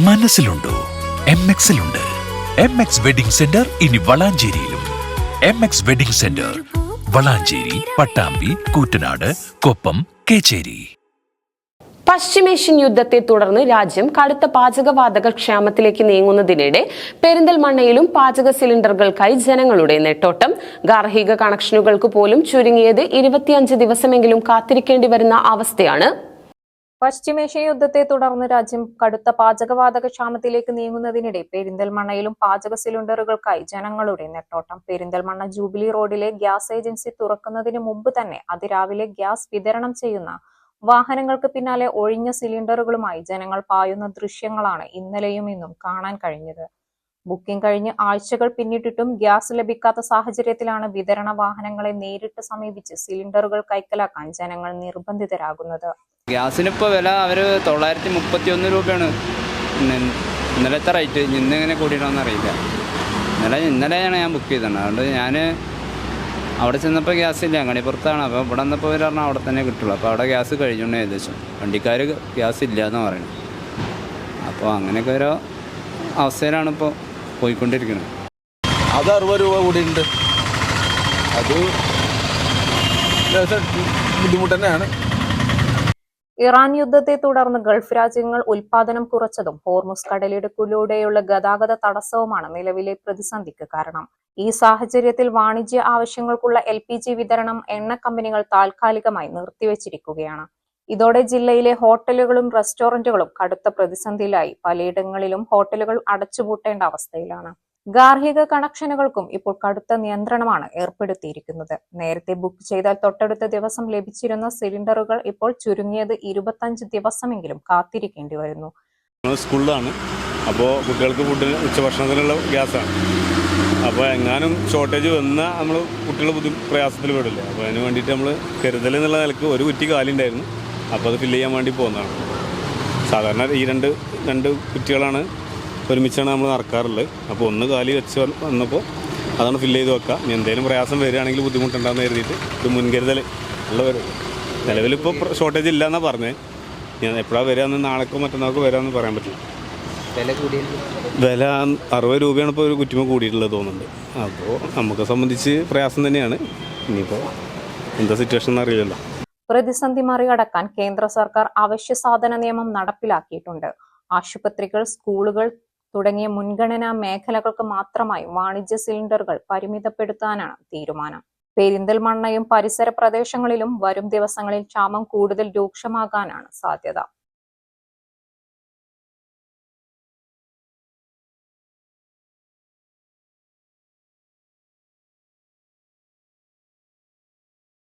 മനസ്സിലുണ്ടോ? MXലുണ്ട്. MX wedding centre ഇനി വളാഞ്ചേരിയിലും. MX wedding centre Valanchery, Pattambi, Koottanad, Koppam, Kechery. പശ്ചിമേഷ്യൻ യുദ്ധത്തെ തുടർന്ന് രാജ്യം കടുത്ത പാചകവാതക ക്ഷാമത്തിലേക്ക് നീങ്ങുന്നതിനിടെ പെരിന്തൽമണ്ണയിലും പാചക സിലിണ്ടറുകൾക്കായി ജനങ്ങളുടെ നെട്ടോട്ടം. ഗാർഹിക കണക്ഷനുകൾക്ക് പോലും ചുരുങ്ങിയത് 25 ദിവസമെങ്കിലും കാത്തിരിക്കേണ്ടി വരുന്ന അവസ്ഥയാണ്. പശ്ചിമേഷ്യൻ യുദ്ധത്തെ തുടർന്ന് രാജ്യം കടുത്ത പാചകവാതക ക്ഷാമത്തിലേക്ക് നീങ്ങുന്നതിനിടെ പെരിന്തൽമണ്ണയിലും പാചക സിലിണ്ടറുകൾക്കായി ജനങ്ങളുടെ നെട്ടോട്ടം. പെരിന്തൽമണ്ണ ജൂബിലി റോഡിലെ ഗ്യാസ് ഏജൻസി തുറക്കുന്നതിന് മുമ്പ് തന്നെ അതിരാവിലെ ഗ്യാസ് വിതരണം ചെയ്യുന്ന വാഹനങ്ങൾക്ക് പിന്നാലെ ഒഴിഞ്ഞ സിലിണ്ടറുകളുമായി ജനങ്ങൾ പായുന്ന ദൃശ്യങ്ങളാണ് ഇന്നലെയും ഇന്നും കാണാൻ കഴിഞ്ഞത്. ബുക്കിംഗ് കഴിഞ്ഞ് ആഴ്ചകൾ പിന്നിട്ടിട്ടും ഗ്യാസ് ലഭിക്കാത്ത സാഹചര്യത്തിലാണ് വിതരണ വാഹനങ്ങളെ നേരിട്ട് സമീപിച്ച് സിലിണ്ടറുകൾ കൈക്കലാക്കാൻ ജനങ്ങൾ നിർബന്ധിതരാകുന്നത്. ഗ്യാസിനിപ്പോൾ വില അവർ 931 രൂപയാണ്. ഇന്നലത്തെ റേറ്റ് ഇന്ന് എങ്ങനെ കൂടിയിട്ടാണെന്ന് അറിയില്ല. ഇന്നലെയാണ് ഞാൻ ബുക്ക് ചെയ്തത്. അതുകൊണ്ട് ഞാൻ അവിടെ ചെന്നപ്പോൾ ഗ്യാസ് ഇല്ല, അങ്ങണിപ്പുറത്താണ്. അപ്പോൾ ഇവിടെ വന്നപ്പോൾ അവർ പറഞ്ഞാൽ അവിടെ തന്നെ കിട്ടുള്ളൂ. അപ്പോൾ അവിടെ ഗ്യാസ് കഴിഞ്ഞുകൊണ്ട് ഏകദേശം വണ്ടിക്കാർ ഗ്യാസ് ഇല്ല എന്ന് പറയുന്നത്. അപ്പോൾ അങ്ങനെയൊക്കെ ഓരോ അവസ്ഥയിലാണ് ഇപ്പോൾ പോയിക്കൊണ്ടിരിക്കുന്നത്. അത് 60 രൂപ കൂടിയുണ്ട്. അത് ബുദ്ധിമുട്ട് തന്നെയാണ്. ഇറാൻ യുദ്ധത്തെ തുടർന്ന് ഗൾഫ് രാജ്യങ്ങൾ ഉൽപാദനം കുറച്ചതും ഹോർമുസ് കടലിടുക്കിലൂടെയുള്ള ഗതാഗത തടസ്സവുമാണ് നിലവിലെ പ്രതിസന്ധിക്ക് കാരണം. ഈ സാഹചര്യത്തിൽ വാണിജ്യ ആവശ്യങ്ങൾക്കുള്ള LPG വിതരണം എണ്ണ കമ്പനികൾ താൽക്കാലികമായി നിർത്തിവച്ചിരിക്കുകയാണ്. ഇതോടെ ജില്ലയിലെ ഹോട്ടലുകളും റെസ്റ്റോറന്റുകളും കടുത്ത പ്രതിസന്ധിയിലായി. പലയിടങ്ങളിലും ഹോട്ടലുകൾ അടച്ചുപൂട്ടേണ്ട അവസ്ഥയിലാണ്. ഗാർഹിക കണക്ഷനുകൾക്കും ഇപ്പോൾ കടുത്ത നിയന്ത്രണമാണ് ഏർപ്പെടുത്തിയിരിക്കുന്നത്. നേരത്തെ ബുക്ക് ചെയ്താൽ തൊട്ടടുത്ത ദിവസം ലഭിച്ചിരുന്ന സിലിണ്ടറുകൾ ഇപ്പോൾ ചുരുങ്ങിയത് 25 ദിവസമെങ്കിലും കാത്തിരിക്കേണ്ടി വരുന്നു. സ്കൂളിലാണ്, അപ്പോൾ കുട്ടികൾക്ക് ഫുഡിന് ഉച്ചഭക്ഷണത്തിനുള്ള ഗ്യാസാണ്. അപ്പോൾ എങ്ങാനും ഷോർട്ടേജ് വന്നാൽ നമ്മൾ കുട്ടികൾ പ്രയാസത്തിൽ പെടില്ല. അപ്പോൾ അതിന് വേണ്ടിയിട്ട് നമ്മൾ കരുതൽ എന്നുള്ള നിലക്ക് ഒരു കുറ്റി കാലിണ്ടായിരുന്നു. അപ്പോൾ അത് ഫില്ല് ചെയ്യാൻ വേണ്ടി പോകുന്നതാണ്. സാധാരണ ഈ രണ്ട് കുറ്റികളാണ് ഒരുമിച്ചാണ് നമ്മൾ നടക്കാറുള്ളത്. അപ്പോൾ ഒന്ന് കാലി വെച്ച് വന്നപ്പോൾ അതാണ് ഫില്ല് ചെയ്ത് വെക്കുക. ഇനി എന്തെങ്കിലും പ്രയാസം വരികയാണെങ്കിൽ ബുദ്ധിമുട്ടുണ്ടാകുന്ന കരുതിയിട്ട് ഒരു മുൻകരുതൽ ഉള്ള നിലവിലിപ്പോൾ ഷോർട്ടേജ് ഇല്ല എന്നാണ് പറഞ്ഞത്. ഞാൻ എപ്പോഴാണ് വരികയെന്ന് നാളേക്കോ മറ്റന്നാൾക്കോ വരാമെന്ന് പറയാൻ പറ്റില്ല. വില 60 രൂപയാണ് ഇപ്പോൾ ഒരു കുറ്റിമ കൂടിയിട്ടുള്ളത് തോന്നുന്നുണ്ട്. അപ്പോൾ നമുക്ക് സംബന്ധിച്ച് പ്രയാസം തന്നെയാണ്. ഇനിയിപ്പോൾ എന്താ സിറ്റുവേഷൻ എന്ന് അറിയില്ലല്ലോ. പ്രതിസന്ധി മറികടക്കാൻ കേന്ദ്ര സർക്കാർ അവശ്യ സാധന നിയമം നടപ്പിലാക്കിയിട്ടുണ്ട്. ആശുപത്രികൾ, സ്കൂളുകൾ തുടങ്ങിയ മുൻഗണനാ മേഖലകൾക്ക് മാത്രമായി വാണിജ്യ സിലിണ്ടറുകൾ പരിമിതപ്പെടുത്താനാണ് തീരുമാനം. പെരിന്തൽമണ്ണയും പരിസര പ്രദേശങ്ങളിലും വരും ദിവസങ്ങളിൽ ക്ഷാമം കൂടുതൽ രൂക്ഷമാകാനാണ് സാധ്യത.